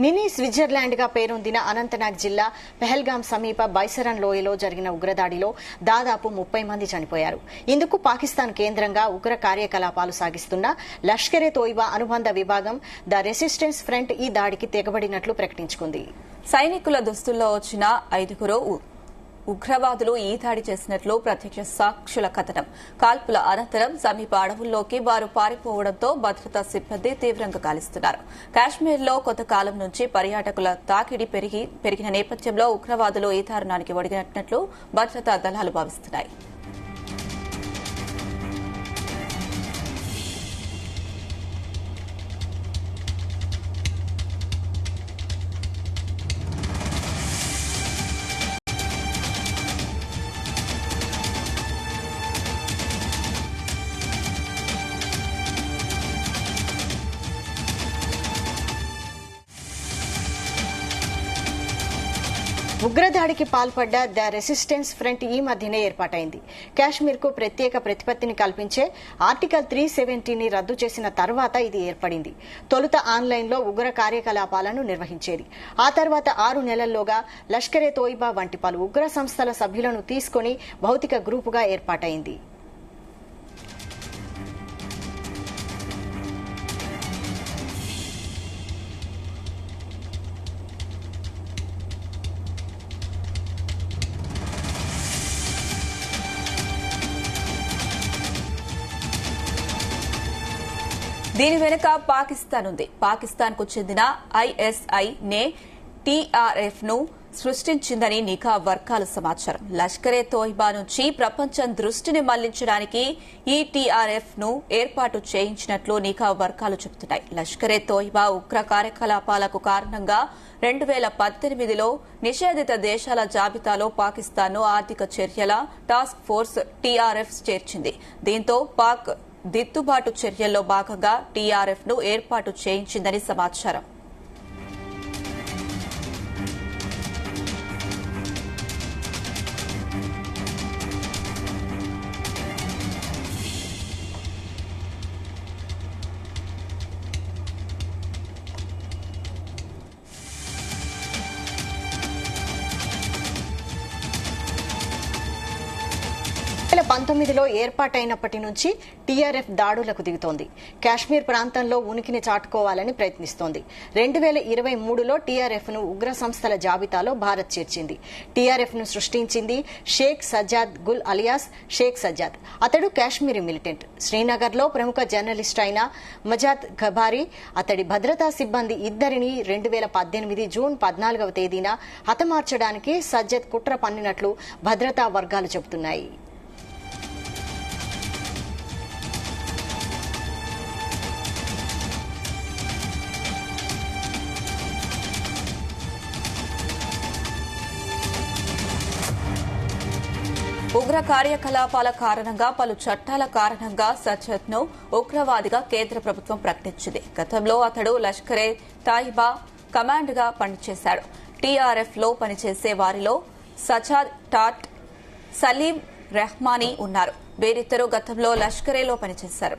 Mini Switzerland గా పేరొందిన అనంతనాగ్ జిల్లా పెహల్గాం సమీప బైసరన్ లోయలో జరిగిన ఉగ్రదాడిలో దాదాపు 30 మంది చనిపోయారు. ఇందుకు పాకిస్తాన్ కేంద్రంగా ఉగ్ర కార్యకలాపాలు సాగిస్తున్న లష్కరే తోయిబా అనుబంధ విభాగం ద రెసిస్టెన్స్ ఫ్రంట్ ఈ దాడికి తెగబడినట్లు ప్రకటించుకుంది. సైనికుల దుస్తుల్లో వచ్చిన 5 ఉగ్రవాదులు ఈ దాడి చేసినట్లు ప్రత్యక్ష సాక్షుల కథనం. కాల్పుల అనంతరం సమీప అడవుల్లోకి వారు పారిపోవడంతో భద్రతా సిబ్బంది తీవ్రంగా గాలిస్తున్నారు. కాశ్మీర్లో కొంతకాలం నుంచి పర్యాటకుల తాకిడి పెరిగిన నేపథ్యంలో ఉగ్రవాదులు ఈ దారుణానికి ఒడిగట్టినట్లు భద్రతా దళాలు భావిస్తున్నాయి. ఉగ్రదాడికి పాల్పడ్డ ద రెసిస్టెన్స్ ఫ్రంట్ ఈ మధ్యనే ఏర్పాటైంది. కాశ్మీర్ కు ప్రత్యేక ప్రతిపత్తిని కల్పించే ఆర్టికల్ 370ని రద్దు చేసిన తర్వాత ఇది ఏర్పడింది. తొలుత ఆన్లైన్లో ఉగ్ర కార్యకలాపాలను నిర్వహించేది. ఆ తర్వాత 6 నెలల్లోగా లష్కరే తోయిబా వంటి పలు ఉగ్ర సంస్థల సభ్యులను తీసుకుని భౌతిక గ్రూపుగా ఏర్పాటైంది. దీని వెనుక పాకిస్తాన్ ఉంది. పాకిస్తాన్ కు చెందిన ఐఎస్ఐ నే టీఆర్ఎఫ్ ను సృష్టించిందని నిఘా వర్గాల సమాచారం. లష్కరే తోయిబా నుంచి ప్రపంచం దృష్టిని మళ్లించడానికి ఈ టీఆర్ఎఫ్ ను ఏర్పాటు చేయించినట్లు నిఘా వర్గాలు చెబుతున్నాయి. లష్కరే తోయిబా ఉగ్ర కార్యకలాపాలకు కారణంగా 2018లో నిషేధిత దేశాల జాబితాలో పాకిస్తాన్ను ఆర్థిక చర్యల టాస్క్ ఫోర్స్ టీఆర్ఎఫ్ చేర్చింది. దీంతో పాక్ దిద్దుబాటు చర్యల్లో భాగంగా టీఆర్ఎఫ్ ను ఏర్పాటు చేయించిందని సమాచారం. లో ఏర్పాటైనప్పటి నుంచి టీఆర్ఎఫ్ దాడులకు దిగుతోంది. కాశ్మీర్ ప్రాంతంలో ఉనికిని చాటుకోవాలని ప్రయత్నిస్తోంది. 2023లో టీఆర్ఎఫ్ ను ఉగ్ర సంస్థల జాబితాలో భారత్ చేర్చింది. టీఆర్ఎఫ్ ను సృష్టించింది షేక్ సజ్జాద్ గుల్ అలియాస్ షేక్ సజ్జాద్. అతడు కాశ్మీరీ మిలిటెంట్. శ్రీనగర్ లో ప్రముఖ జర్నలిస్ట్ అయిన మజాద్ ఘబారీ అతడి భద్రతా సిబ్బంది ఇద్దరిని 2018 జూన్ 14వ తేదీన హతమార్చడానికి సజ్జద్ కుట్ర పన్నినట్లు భద్రతా వర్గాలు చెబుతున్నాయి. ఉగ్ర కార్యకలాపాల కారణంగా పలు చట్టాల కారణంగా సజ్జద్ ను ఉగ్రవాదిగా కేంద్ర ప్రభుత్వం ప్రకటించింది. గతంలో అతడు లష్కరే తాయిబా కమాండ్ గా పనిచేశాడు. టీఆర్ఎఫ్ లో పనిచేసే వారిలో సజాద్ టాట్, సలీం రెహ్మానీ ఉన్నారు. వేరిద్దరూ గతంలో లష్కరేలో పనిచేశారు.